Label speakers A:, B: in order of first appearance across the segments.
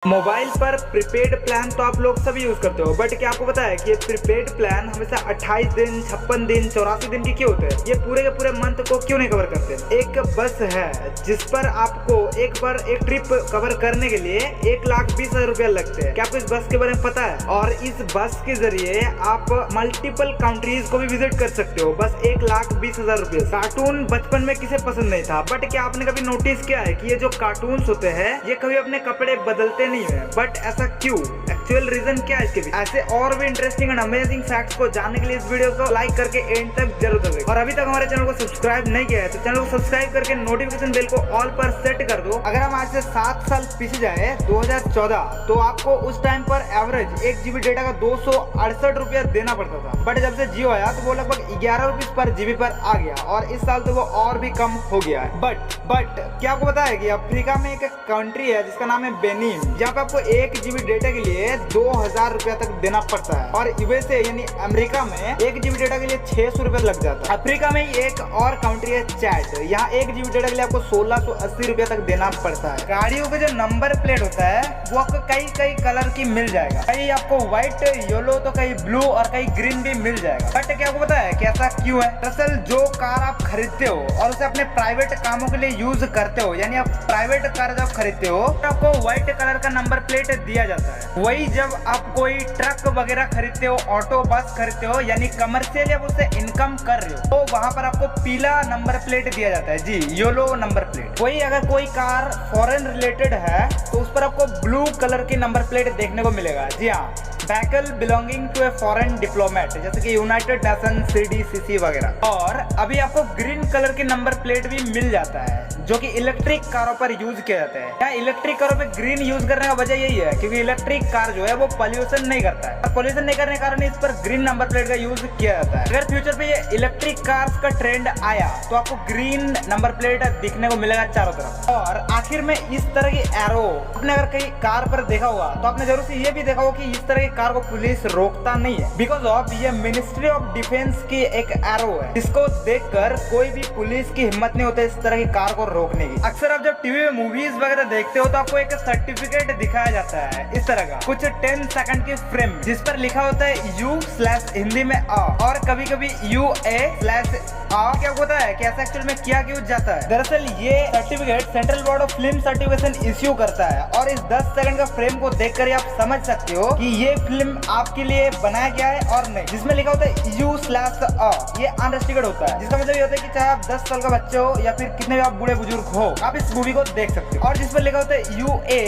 A: Mobile पर prepaid plan तो आप लोग सभी यूज करते हो, बट क्या आपको पता है कि ये प्रीपेड प्लान हमेशा 28 दिन, 56 दिन, 84 दिन की क्यों होते हैं? ये पूरे के पूरे मंथ को क्यों नहीं कवर करते? एक बस है जिस पर आपको एक बार एक ट्रिप कवर करने के लिए 1,20,000 रुपया लगते हैं। क्या आपको इस बस के बारे में पता है? और इस बस के जरिए आप मल्टीपल कंट्रीज को भी विजिट कर सकते हो, बस 1,20,000 रुपये। कार्टून बचपन में किसे पसंद नहीं था, बट क्या आपने कभी नोटिस किया है कि ये जो कार्टून होते हैं ये कभी अपने कपड़े बदलते नहीं है? बट ऐसा क्यों? एक्चुअल रीजन क्या है इसके पीछे? ऐसे और भी इंटरेस्टिंग एंड अमेजिंग फैक्ट्स को जानने के लिए इस वीडियो को लाइक करके एंड तक जरूर देखें। और अभी तक हमारे चैनल को सब्सक्राइब नहीं किया है तो चैनल को सब्सक्राइब करके नोटिफिकेशन बेल को ऑल पर सेट कर दो। अगर हम आज से 7 साल पीछे जाए 2014, तो आपको उस टाइम पर एवरेज 1 GB डेटा का 268 रुपया देना पड़ता था। बट जब से जियो आया तो वो लगभग 11 रुपीज पर GB पर आ गया, और इस साल तो वो और भी कम हो गया है। बट क्या आपको पता है कि अफ्रीका में एक कंट्री है जिसका नाम है बेनिन, जहाँ पे आपको 1 GB डेटा के लिए 2,000 रुपया तक देना पड़ता है। और यूएसए यानी अमेरिका में 1 GB डेटा के लिए 600 रुपया लग जाता है। अफ्रीका में ही एक और कंट्री है चैड, यहाँ 1 GB डेटा के लिए आपको 1680 रुपया तक देना पड़ता है। गाड़ियों का जो नंबर प्लेट होता है वो आपको कई कलर की मिल जाएगा, कहीं आपको व्हाइट, येलो तो कहीं ब्लू और कहीं ग्रीन भी मिल जाएगा। बट क्या आपको पता है कि ऐसा क्यों है? दरअसल जो कार आप खरीदते हो और उसे अपने प्राइवेट कामों के लिए यूज करते हो, यानी आप प्राइवेट कार जब खरीदते हो तो आपको व्हाइट कलर का नंबर प्लेट दिया जाता है। वही जब आप कोई ट्रक वगैरह खरीदते हो, ऑटो बस खरीदते हो, यानी कमर्शियल आप उससे इनकम कर रहे हो, तो वहां पर आपको पीला नंबर प्लेट दिया जाता है, जी येलो नंबर प्लेट। वही अगर कोई कार फॉरेन रिलेटेड है तो उस पर आपको ब्लू कलर की नंबर प्लेट देखने को मिलेगा। जी हाँ, vehicle belonging to a foreign diplomat, जैसे कि यूनाइटेड नेशन, CDCC वगैरह। और अभी आपको ग्रीन कलर की नंबर प्लेट भी मिल जाता है जो कि इलेक्ट्रिक कारों पर यूज किया जाता है। यहाँ इलेक्ट्रिक कारों पे ग्रीन यूज करने का वजह यही है क्योंकि इलेक्ट्रिक कार जो है वो पॉल्यूशन नहीं करता है, और पॉल्यूशन नहीं करने के कारण इस पर ग्रीन नंबर प्लेट का यूज किया जाता है। अगर फ्यूचर पे ये इलेक्ट्रिक कार्स का ट्रेंड आया तो आपको ग्रीन नंबर प्लेट दिखने को मिलेगा चारों तरफ। और आखिर में इस तरह की एरो आपने अगर कहीं कार पर देखा होगा तो आपने जरूर से ये भी देखा होगा कि इस तरह की कार को पुलिस रोकता नहीं है, बिकॉज ऑफ ये मिनिस्ट्री ऑफ डिफेंस की एक एरो है जिसको देखकर कोई भी पुलिस की हिम्मत नहीं होती इस तरह की कार को रोकने की। अक्सर आप जब टीवी में मूवीज वगैरह देखते हो तो आपको एक सर्टिफिकेट दिखाया जाता है इस तरह का, कुछ 10 सेकंड की फ्रेम, जिस पर लिखा होता है U/ हिंदी में आ, और कभी कभी UA/आ। क्या होता है कि ऐसा एक्चुअल में किया क्यों जाता है? दरअसल ये certificate central board of film certification issue करता है, और इस 10 सेकंड का फ्रेम को देखकर आप समझ सकते हो कि ये फिल्म आपके लिए बनाया गया है और नहीं। जिसमें लिखा होता है U/A, ये अनरेस्ट्रिक्टेड होता है, जिसका मतलब ये होता है कि चाहे आप 10 साल का बच्चे हो या फिर कितने भी आप बूढ़े बुजुर्ग हो, आप इस मूवी को देख सकते हो। और जिस पर लिखा होता है UA/A,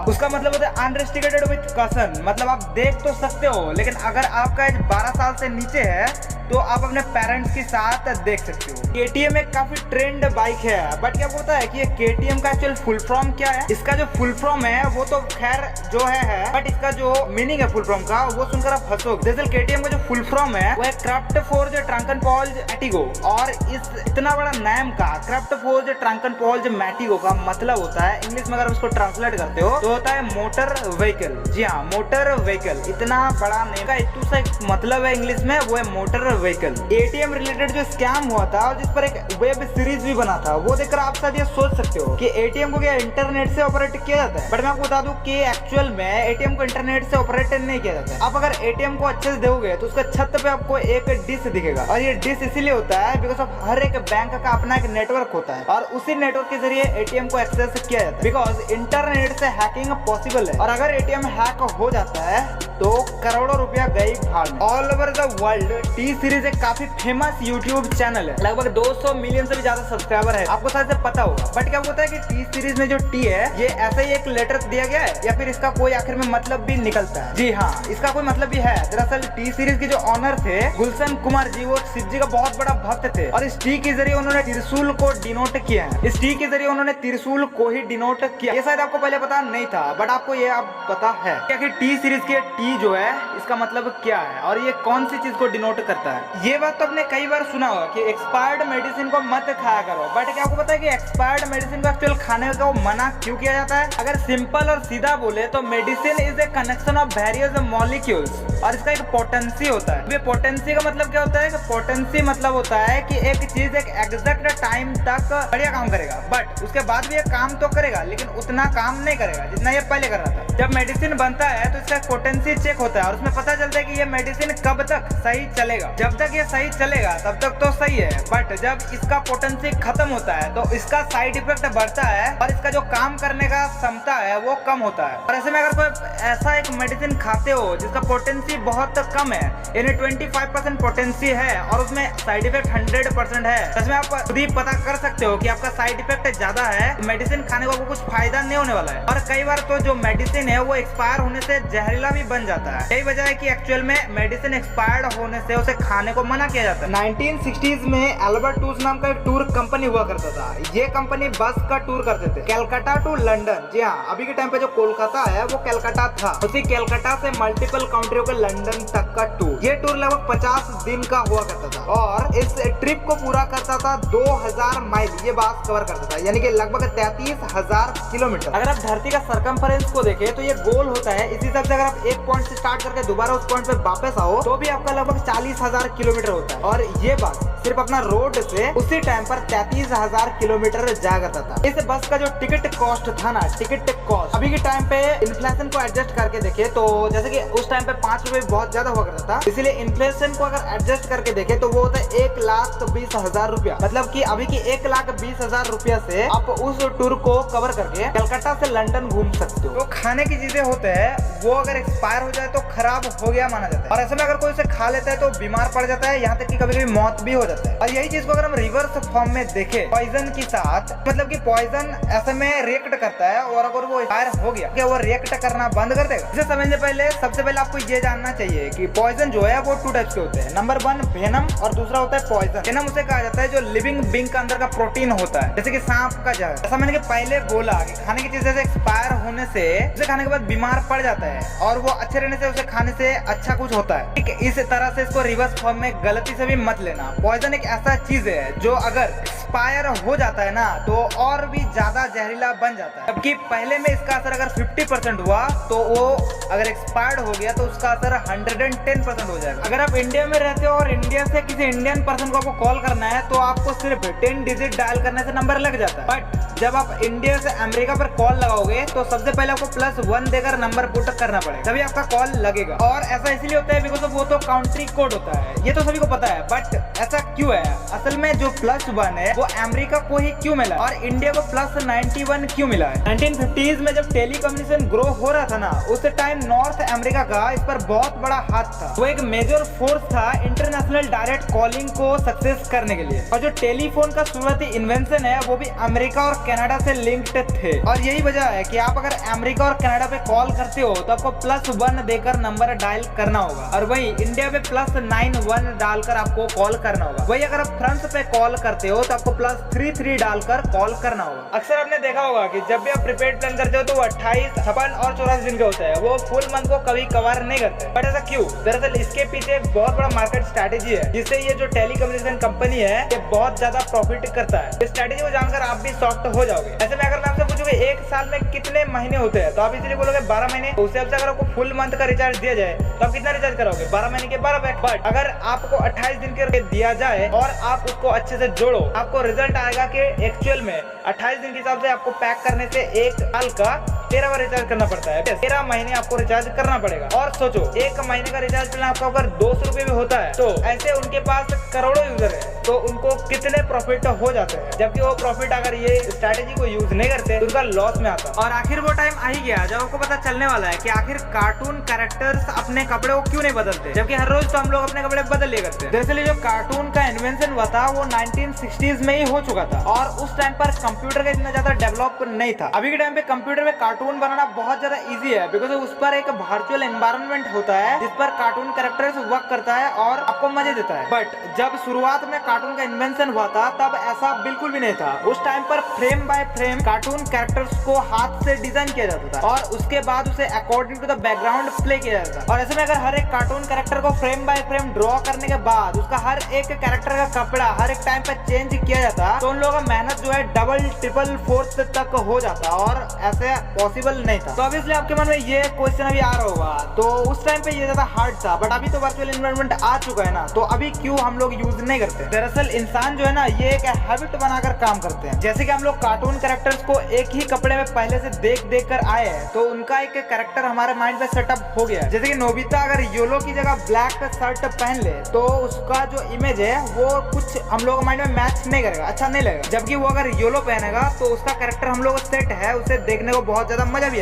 A: उसका मतलब होता है अनरेस्ट्रिक्टेड विद कॉशन, मतलब आप देख तो सकते हो लेकिन अगर आपका एज 12 साल से नीचे है तो आप अपने पेरेंट्स के साथ देख सकते हो। KTM एक काफी ट्रेंड बाइक है, बट क्या होता है कि ये KTM का एक्चुअल फुल फॉर्म क्या है? इसका जो फुल फॉर्म है वो तो खैर जो है, बट इसका जो मीनिंग है फुल फॉर्म का वो सुनकर आप हंसोगे। दरअसल KTM का जो फुल फॉर्म है वो है क्राफ्ट फोर्ज ट्रंकनपोल्ज मैटिगो, और इस इतना बड़ा नाम का क्राफ्ट फोर्ज ट्रंकनपोल्ज मैटिगो का मतलब होता है, इंग्लिश में अगर उसको ट्रांसलेट करते हो तो होता है मोटर व्हीकल। जी हाँ, मोटर व्हीकल। इतना बड़ा नेम का इतना सा मतलब है इंग्लिश में, वो है मोटर व्हीकल। ATM रिलेटेड जो स्कैम हुआ था और जिस पर एक वेब सीरीज भी बना था, वो देखकर आप शायद ये सोच सकते हो कि ATM को क्या इंटरनेट से ऑपरेट किया जाता है? बट मैं आपको बता दूं कि एक्चुअल में ATM को इंटरनेट से ऑपरेट नहीं किया जाता है। आप अगर ATM को अच्छे से देखोगे तो उसका छत पे आपको एक डिश दिखेगा, और ये डिश इसीलिए होता है बिकॉज ऑफ हर एक बैंक का अपना एक नेटवर्क होता है, और उसी नेटवर्क के जरिए ATM को एक्सेस किया जाता है, बिकॉज इंटरनेट से हैकिंग पॉसिबल है। और अगर ATM हैक हो जाता है तो करोड़ों रुपया गई भाड़ में। All over the world T series एक काफी फेमस यूट्यूब चैनल है, लगभग 200 मिलियन से भी ज्यादा सब्सक्राइबर है, आपको शायद से पता होगा। बट क्या होता है कि टी सीरीज में जो टी है ये ऐसा ही एक लेटर दिया गया है या फिर इसका कोई आखिर में मतलब भी निकलता है? जी हाँ, इसका कोई मतलब भी है। दरअसल टी सीरीज के जो ऑनर थे गुलशन कुमार जी, वो शिव जी का बहुत बड़ा भक्त थे, और इस टी के जरिए उन्होंने त्रिशूल को डिनोट किया है। इस टी के जरिए उन्होंने त्रिशूल को ही डिनोट किया। ये शायद आपको पहले पता नहीं था, बट आपको ये अब पता है कि टी सीरीज के टी ई जो है इसका मतलब क्या है और ये कौन सी चीज को डिनोट करता है। ये बात तो आपने कई बार सुना होगा कि एक्सपायर्ड मेडिसिन को मत खाया करो, बट क्या आपको पता है कि एक्सपायर्ड मेडिसिन को एक्चुअल खाने का मना क्यों किया जाता है? अगर सिंपल और सीधा बोले तो medicine is a connection of various molecules और इसका एक पोटेंसी होता है। ये पोटेंसी का मतलब क्या होता है? पोटेंसी मतलब होता है कि एक चीज एक एग्जैक्ट टाइम तक बढ़िया काम करेगा, बट उसके बाद भी ये काम तो करेगा लेकिन उतना काम नहीं करेगा जितना ये पहले कर रहा था। जब मेडिसिन बनता है तो इसका पोटेंसी चेक होता है और उसमें पता चलता है कि ये मेडिसिन कब तक सही चलेगा। जब तक ये सही चलेगा तब तक तो सही है, बट जब इसका पोटेंसी खत्म होता है तो इसका साइड इफेक्ट बढ़ता है और इसका जो काम करने का क्षमता है वो कम होता है। और ऐसे में अगर कोई ऐसा एक मेडिसिन खाते हो जिसका पोटेंसी बहुत कम है, यानी 25% पोटेंसी है और उसमें साइड इफेक्ट 100% है, इसमें आप खुद ही पता कर सकते हो कि आपका साइड इफेक्ट ज्यादा है, मेडिसिन खाने को आपको कुछ फायदा नहीं होने वाला है। और कई बार तो जो मेडिसिन है वो एक्सपायर होने से जहरीला भी बन जाता है। यही वजह है कि एक्चुअल में मेडिसिन एक्सपायर्ड होने से उसे खाने को मना किया जाता है। 1960s में एल्बर्ट टूर्स नाम का एक टूर कंपनी हुआ करता था। ये कंपनी बस का टूर करते थे कलकत्ता टू लंदन। जी हाँ, अभी के टाइम पे जो कोलकाता है वो कलकत्ता था, उसी कलकत्ता से मल्टीपल कंट्रियों के लंदन तक का टूर। ये टूर लगभग 50 दिन का हुआ करता था और इस ट्रिप को पूरा करता था 2000 माइल ये बस कवर करता था, यानी कि लगभग 33,000 किलोमीटर। अगर आप धरती का सरकमफेरेंस को देखें तो ये गोल होता है। इसी हिसाब से अगर आप एक पॉइंट से स्टार्ट करके दोबारा उस पॉइंट पे वापस आओ तो भी आपका लगभग 40,000 किलोमीटर होता है। और ये बस सिर्फ अपना रोड से उसी टाइम पर 33,000 किलोमीटर जाया करता था। इस बस का जो टिकट कॉस्ट था ना, टिकट कॉस्ट अभी के टाइम पे इन्फ्लेशन को एडजस्ट करके देखे तो जैसे कि उस टाइम पे 5 रुपए बहुत ज्यादा हुआ करता था, इसीलिए इन्फ्लेशन को अगर एडजस्ट करके देखे तो वो होता है 1,20,000 रुपया। मतलब कि अभी की 1,20,000 रुपया से आप उस टूर को कवर करके कलकत्ता से लंदन घूम सकते हो। तो खाने की चीजें होते हैं वो अगर एक्सपायर हो जाए तो खराब हो गया माना जाता है और ऐसे में अगर कोई उसे खा लेता है तो बीमार पड़ जाता है, यहाँ तक कि कभी-कभी मौत भी हो जाता है। और यही चीज को अगर हम रिवर्स फॉर्म में देखें पॉइजन के साथ, मतलब कि पॉइजन ऐसे में रिएक्ट करता है और अगर वो एक्सपायर हो गया क्या वो रिएक्ट करना बंद कर देगा? इसे समझने पहले सबसे पहले आपको ये जानना चाहिए कि पॉइजन जो है वो 2 टाइप्स के होते हैं। नंबर 1 वेनम और दूसरा होता है पॉइजन। वेनम उसे कहा जाता है जो लिविंग बीइंग का अंदर का प्रोटीन होता है, जैसे कि सांप का जहर। ऐसा मैंने पहले बोला कि खाने की चीजें से एक्सपायर होने से उसे खाने के बाद बीमार पड़ जाता है और वो अच्छे रहने से उसे खाने से अच्छा कुछ होता है। ठीक इस तरह से इसको रिवर्स फॉर्म में गलती से भी मत लेना। पॉइजन एक ऐसा चीज है जो अगर एक्सपायर हो जाता है ना तो और भी ज्यादा जहरीला बन जाता है, जबकि पहले में इसका असर अगर 50% हुआ तो वो अगर एक्सपायर्ड हो गया तो उसका असर 110% हो जाएगा। अगर आप इंडिया में रहते हो और इंडिया से किसी इंडियन पर्सन को आपको कॉल करना है तो आपको सिर्फ 10 डिजिट डायल करने से नंबर लग जाता है, बट जब आप इंडिया से अमेरिका पर कॉल लगाओगे तो सबसे पहले आपको +1 देकर नंबर पुट करना पड़ेगा, तभी आपका कॉल लगेगा। और ऐसा इसलिए होता है बिकॉज वो तो काउंट्री कोड होता है, ये तो सभी को पता है, बट ऐसा क्यों है? असल में जो +1 है वो अमेरिका को ही क्यों मिला और इंडिया को +91 क्यों मिला है? 1950s में जब टेलीकम्युनिकेशन ग्रो हो रहा था ना, उस टाइम नॉर्थ अमेरिका का इस पर बहुत बड़ा हाथ था। वो एक मेजर फोर्स था इंटरनेशनल डायरेक्ट कॉलिंग को सक्सेस करने के लिए। और जो टेलीफोन का शुरुआती इन्वेंशन है वो भी अमेरिका और कनाडा से लिंक्ड थे। और यही वजह है कि आप अगर अमेरिका और कनाडा पे कॉल करते हो तो आपको +1 देकर नंबर डायल करना होगा और वही इंडिया में +91 डालकर आपको कॉल करना होगा। वही अगर आप फ्रांस पे कॉल करते हो तो आपको +33 डालकर कॉल करना होगा। अक्सर आपने देखा होगा कि जब भी आप प्रीपेड प्लान करते हो तो 28, 56 और 84 दिन के होते हैं, वो फुल मंथ को कभी कवर नहीं करते। बट ऐसा क्यों? दरअसल इसके पीछे एक बहुत बड़ा मार्केट स्ट्रेटेजी है जिससे ये जो टेलीकम्युनिकेशन कंपनी है ये बहुत ज्यादा प्रॉफिट करता है। इस स्ट्रेटेजी को जानकर आप भी शॉक्ड हो जाओगे। ऐसे में अगर मैं आपसे पूछूंगा एक साल में कितने महीने होते हैं तो आप इसीलिए बोलोगे 12 महीने। उस हिसाब से अगर आपको फुल मंथ का रिचार्ज दिया जाए तो आप कितना रिचार्ज करोगे? 12 महीने के 12 पैक। बट अगर आपको 28 दिन के दिया जाए और आप उसको अच्छे से जोड़ो, आपको रिजल्ट आएगा कि एक्चुअल में 28 दिन के हिसाब से आपको पैक करने से एक साल का 13 बार रिचार्ज करना पड़ता है। 13 महीने आपको रिचार्ज करना पड़ेगा। और सोचो एक महीने का रिचार्ज करना आपका अगर 200 रुपए भी होता है तो ऐसे उनके पास करोड़ों यूजर है तो उनको कितने प्रॉफिट हो जाते हैं, जबकि वो प्रॉफिट अगर ये स्ट्रेटेजी को यूज नहीं करते तो उनका लॉस में आता। और आखिर वो टाइम आ ही गया जब आपको पता चलने वाला है कि आखिर कार्टून कैरेक्टर्स अपने कपड़े को क्यों नहीं बदलते, जबकि हर रोज तो हम लोग अपने कपड़े बदल लिया करते हैं। दरअसल जो कार्टून का इन्वेंशन हुआ था वो 1960s में ही हो चुका था और उस टाइम पर कंप्यूटर का इतना ज्यादा डेवलप नहीं था। अभी के टाइम पे कंप्यूटर में कार्टून बनाना बहुत ज्यादा इजी है बिकॉज उस पर एक वर्चुअल एनवायरनमेंट होता है जिस पर कार्टून कैरेक्टर्स वर्क करता है और आपको मजे देता है। बट जब शुरुआत में कार्टून का इन्वेंशन हुआ था तब ऐसा बिल्कुल भी नहीं था। उस टाइम पर frame by frame cartoon characters को हाथ से डिजाइन किया जाता था और उसके बाद उसे according to the background play किया जाता था। और ऐसे में अगर हर एक कार्टून कैरेक्टर को फ्रेम बाय फ्रेम ड्रॉ करने के बाद उसका हर एक कैरेक्टर का कपड़ा हर एक टाइम पर चेंज किया जाता तो उन लोगों का मेहनत जो है डबल ट्रिपल फोर्थ तक हो जाता और ऐसे पॉसिबल नहीं था। तो ऑब्वियसली आपके मन में ये क्वेश्चन अभी आ रहा होगा, तो उस टाइम पे ये ज्यादा हार्ड था, बट अभी तो वर्चुअल एनवायरनमेंट आ चुका है ना, तो अभी क्यों हम लोग यूज नहीं करते। दरअसल इंसान जो है ना ये एक हैबिट बनाकर काम करते हैं। जैसे कि हम लोग कार्टून कैरेक्टर्स को एक ही कपड़े में पहले से देख देख कर आए हैं तो उनका एक कैरेक्टर हमारे माइंड में सेटअप हो गया है। जैसे कि नोबिता अगर येलो की जगह ब्लैक शर्ट पहन ले तो उसका जो इमेज है वो कुछ हम लोग माइंड में मैच नहीं करेगा, अच्छा नहीं लगेगा। जबकि वो अगर येलो पहनेगा तो उसका कैरेक्टर हम लोग सेट है, उसे देखने को बहुत ज्यादा मजा भी